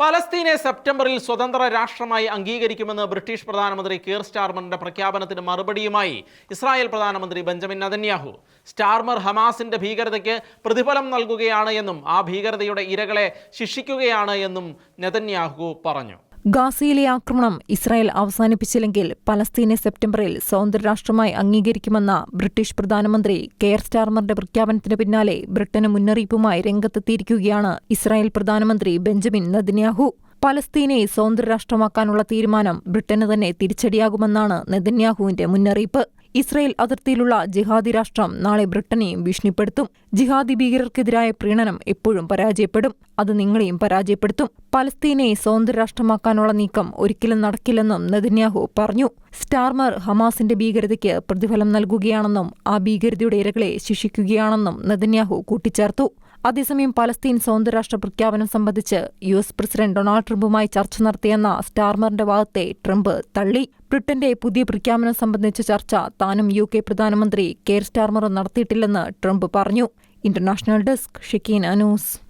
പലസ്തീനെ സെപ്റ്റംബറിൽ സ്വതന്ത്ര രാഷ്ട്രമായി അംഗീകരിക്കുമെന്ന് ബ്രിട്ടീഷ് പ്രധാനമന്ത്രി കീർ സ്റ്റാർമറിന്റെ പ്രഖ്യാപനത്തിന് മറുപടിയുമായി ഇസ്രായേൽ പ്രധാനമന്ത്രി ബെഞ്ചമിൻ നെതന്യാഹു. സ്റ്റാർമർ ഹമാസിന്റെ ഭീകരതയ്ക്ക് പ്രതിഫലം നൽകുകയാണ് എന്നും ആ ഭീകരതയുടെ ഇരകളെ ശിക്ഷിക്കുകയാണ് എന്നും നെതന്യാഹു പറഞ്ഞു. ഗാസയിലെ ആക്രമണം ഇസ്രായേൽ അവസാനിപ്പിച്ചില്ലെങ്കിൽ പലസ്തീനെ സെപ്റ്റംബറിൽ സ്വതന്ത്ര രാഷ്ട്രമായി അംഗീകരിക്കുമെന്ന ബ്രിട്ടീഷ് പ്രധാനമന്ത്രി കെയർ സ്റ്റാർമറിന്റെ പ്രഖ്യാപനത്തിന് പിന്നാലെ ബ്രിട്ടന് മുന്നറിയിപ്പുമായി രംഗത്തെത്തിയിരിക്കുകയാണ് ഇസ്രായേൽ പ്രധാനമന്ത്രി ബെഞ്ചമിൻ നെതന്യാഹു. പലസ്തീനെ സ്വതന്ത്ര രാഷ്ട്രമാക്കാനുള്ള തീരുമാനം ബ്രിട്ടന് തന്നെ തിരിച്ചടിയാകുമെന്നാണ് നെതന്യാഹുവിന്റെ മുന്നറിയിപ്പ്. ഇസ്രായേൽ അതിർത്തിയിലുള്ള ജിഹാദി രാഷ്ട്രം നാളെ ബ്രിട്ടനെയും ഭീഷണിപ്പെടുത്തും. ജിഹാദി ഭീകരർക്കെതിരായ പ്രീണനം എപ്പോഴും പരാജയപ്പെടും. അത് നിങ്ങളെയും പരാജയപ്പെടുത്തും. പലസ്തീനെ സ്വതന്ത്ര രാഷ്ട്രമാക്കാനുള്ള നീക്കം ഒരിക്കലും നടക്കില്ലെന്നും നെതന്യാഹു പറഞ്ഞു. സ്റ്റാർമർ ഹമാസിന്റെ ഭീകരതയ്ക്ക് പ്രതിഫലം നൽകുകയാണെന്നും ആ ഭീകരതയുടെ ഇരകളെ ശിക്ഷിക്കുകയാണെന്നും നെതന്യാഹു കൂട്ടിച്ചേർത്തു. അതേസമയം പലസ്തീൻ സ്വതന്ത്ര രാഷ്ട്ര പ്രഖ്യാപനം സംബന്ധിച്ച് US പ്രസിഡന്റ് ഡൊണാൾഡ് ട്രംപുമായി ചർച്ച നടത്തിയെന്ന സ്റ്റാർമറിന്റെ വാദത്തെ ട്രംപ് തള്ളി. ബ്രിട്ടന്റെ പുതിയ പ്രഖ്യാപനം സംബന്ധിച്ച ചർച്ച താനും UK പ്രധാനമന്ത്രി കെയർ സ്റ്റാർമറും നടത്തിയിട്ടില്ലെന്ന് ട്രംപ് പറഞ്ഞു. International desk Shekinah news.